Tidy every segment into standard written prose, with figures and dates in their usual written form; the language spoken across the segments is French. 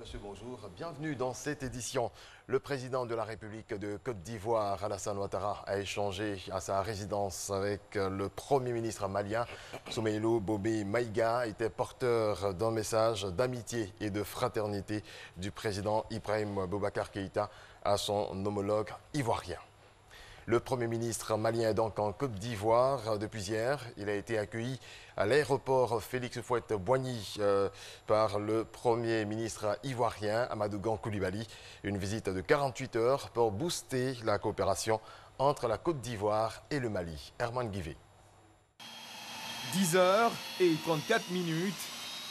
monsieur, bonjour. Bienvenue dans cette édition. Le président de la République de Côte d'Ivoire, Alassane Ouattara, a échangé à sa résidence avec le Premier ministre malien, Soumeylou Bobé Maïga, était porteur d'un message d'amitié et de fraternité du président Ibrahim Boubacar Keïta à son homologue ivoirien. Le Premier ministre malien est donc en Côte d'Ivoire depuis hier. Il a été accueilli à l'aéroport Félix Houphouët-Boigny par le Premier ministre ivoirien Amadou Gon Coulibaly. Une visite de 48 heures pour booster la coopération entre la Côte d'Ivoire et le Mali. Herman Guivet. 10h34,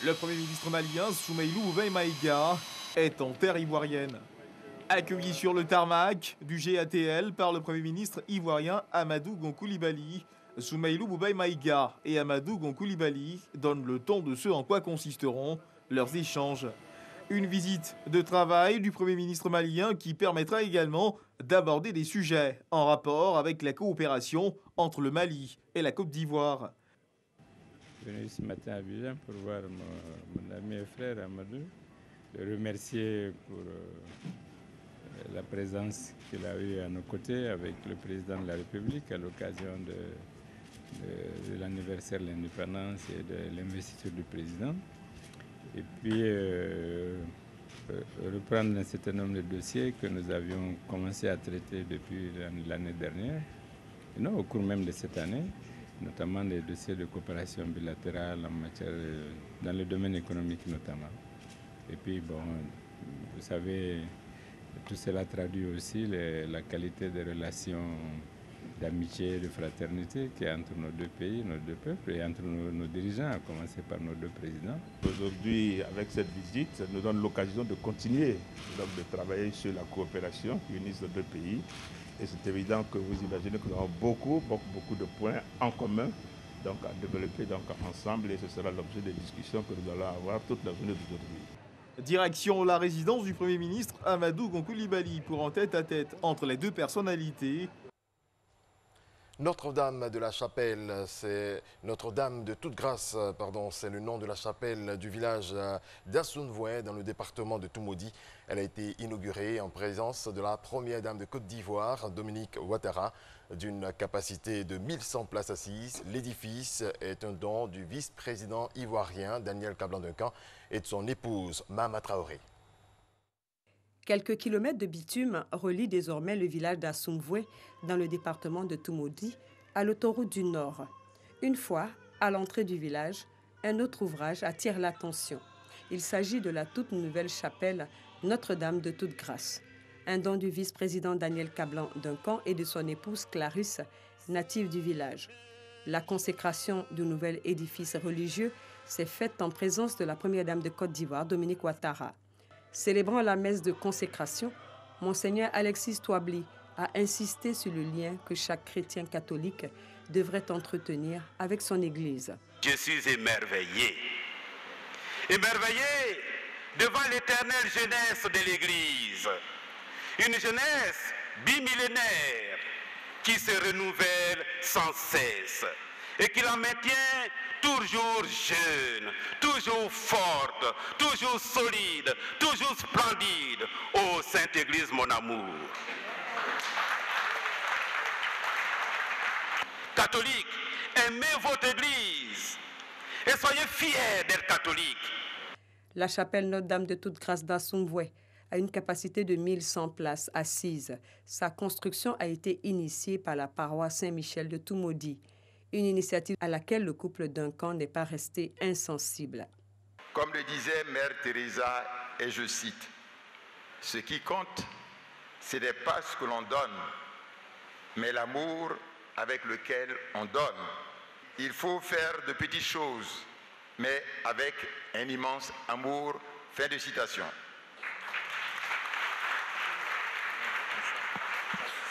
le Premier ministre malien Soumeylou Bobé Maïga est en terre ivoirienne. Accueilli sur le tarmac du GATL par le Premier ministre ivoirien Amadou Gon Coulibaly, Soumeylou Bobé Maïga et Amadou Gon Coulibaly donnent le ton de ce en quoi consisteront leurs échanges. Une visite de travail du Premier ministre malien qui permettra également d'aborder des sujets en rapport avec la coopération entre le Mali et la Côte d'Ivoire. Je suis venu ce matin à Abidjan pour voir mon ami et frère Amadou, le remercier pour la présence qu'il a eue à nos côtés avec le président de la République à l'occasion de l'anniversaire de l'indépendance et de l'investiture du président. Et puis reprendre un certain nombre de dossiers que nous avions commencé à traiter depuis l'année dernière, et non, au cours même de cette année, notamment des dossiers de coopération bilatérale en matière, dans le domaine économique notamment. Et puis, bon, vous savez, tout cela traduit aussi la qualité des relations d'amitié et de fraternité qu'il y a entre nos deux pays, nos deux peuples et entre nos dirigeants, à commencer par nos deux présidents. Aujourd'hui, avec cette visite, nous donne l'occasion de continuer donc, de travailler sur la coopération qui unisse nos deux pays. Et c'est évident que vous imaginez que nous avons beaucoup de points en commun donc, à développer donc, ensemble et ce sera l'objet des discussions que nous allons avoir toute la journée d'aujourd'hui. Direction la résidence du Premier ministre Amadou Gon Coulibaly pour un tête-à-tête entre les deux personnalités. Notre-Dame de la Chapelle, c'est Notre-Dame de toute grâce, pardon, c'est le nom de la chapelle du village d'Assounvoué dans le département de Toumoudi. Elle a été inaugurée en présence de la première dame de Côte d'Ivoire, Dominique Ouattara, d'une capacité de 1100 places assises. L'édifice est un don du vice-président ivoirien Daniel Kablan-Duncan et de son épouse Mama Traoré. Quelques kilomètres de bitume relient désormais le village d'Assoumvoué dans le département de Toumoudi à l'autoroute du Nord. Une fois à l'entrée du village, un autre ouvrage attire l'attention. Il s'agit de la toute nouvelle chapelle Notre-Dame de toute grâce, un don du vice-président Daniel Kablan-Duncan et de son épouse Clarisse, native du village. La consécration du nouvel édifice religieux s'est faite en présence de la première dame de Côte d'Ivoire, Dominique Ouattara. Célébrant la messe de consécration, Monseigneur Alexis Touably a insisté sur le lien que chaque chrétien catholique devrait entretenir avec son Église. Je suis émerveillé devant l'éternelle jeunesse de l'Église, une jeunesse bimillénaire qui se renouvelle sans cesse et qui la maintient toujours jeune, toujours forte, toujours solide, toujours splendide. Ô Sainte Église, mon amour. Catholiques, aimez votre Église et soyez fiers d'être catholiques. La chapelle Notre-Dame de toute grâce d'Assoumvoué a une capacité de 1100 places assises. Sa construction a été initiée par la paroisse Saint-Michel de Toumoudi, une initiative à laquelle le couple Duncan n'est pas resté insensible. Comme le disait Mère Teresa, et je cite, « Ce qui compte, ce n'est pas ce que l'on donne, mais l'amour avec lequel on donne. Il faut faire de petites choses, mais avec un immense amour. » Fin de citation.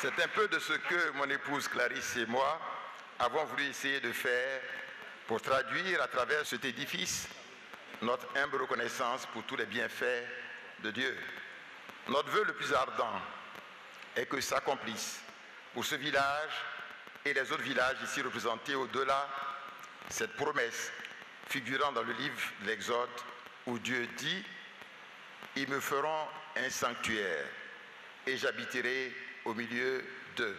C'est un peu de ce que mon épouse Clarisse et moi avons voulu essayer de faire pour traduire à travers cet édifice notre humble reconnaissance pour tous les bienfaits de Dieu. Notre vœu le plus ardent est que s'accomplisse pour ce village et les autres villages ici représentés au-delà cette promesse figurant dans le livre de l'Exode où Dieu dit Ils me feront un sanctuaire et j'habiterai au milieu d'eux.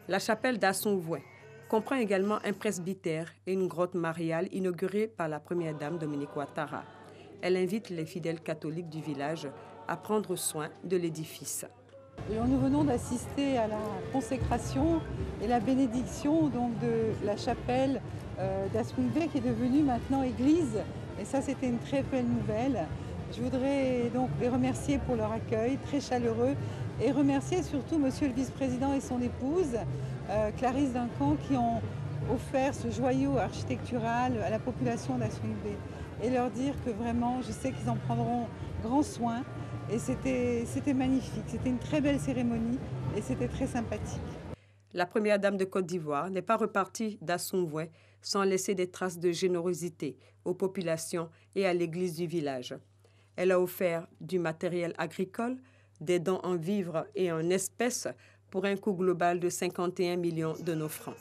La chapelle d'Assoumvoué comprend également un presbytère et une grotte mariale inaugurée par la première dame Dominique Ouattara. Elle invite les fidèles catholiques du village à prendre soin de l'édifice. Nous venons d'assister à la consécration et la bénédiction donc, de la chapelle d'Assoumvoué qui est devenue maintenant église. Et ça, c'était une très belle nouvelle. Je voudrais donc les remercier pour leur accueil très chaleureux et remercier surtout Monsieur le vice-président et son épouse, Clarisse Duncan, qui ont offert ce joyau architectural à la population d'Assoumvoué. Et leur dire que vraiment, je sais qu'ils en prendront grand soin. Et c'était magnifique, c'était une très belle cérémonie et c'était très sympathique. La première dame de Côte d'Ivoire n'est pas repartie d'Assoumvoué sans laisser des traces de générosité aux populations et à l'église du village. Elle a offert du matériel agricole, des dons en vivres et en espèces pour un coût global de 51 millions de nos francs.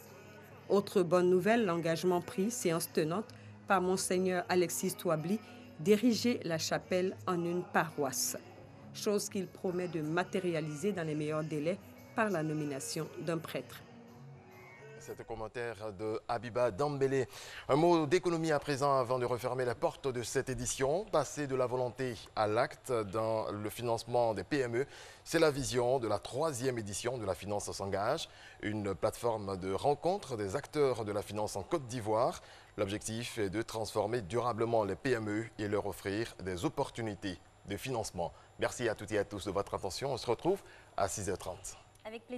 Autre bonne nouvelle, l'engagement pris, séance tenante, par Monseigneur Alexis Touably, d'ériger la chapelle en une paroisse, chose qu'il promet de matérialiser dans les meilleurs délais par la nomination d'un prêtre. C'est un commentaire de Habiba Dambélé. Un mot d'économie à présent avant de refermer la porte de cette édition. Passer de la volonté à l'acte dans le financement des PME, c'est la vision de la 3e édition de La Finance s'engage, une plateforme de rencontre des acteurs de la finance en Côte d'Ivoire. L'objectif est de transformer durablement les PME et leur offrir des opportunités de financement. Merci à toutes et à tous de votre attention. On se retrouve à 6h30. Avec plaisir.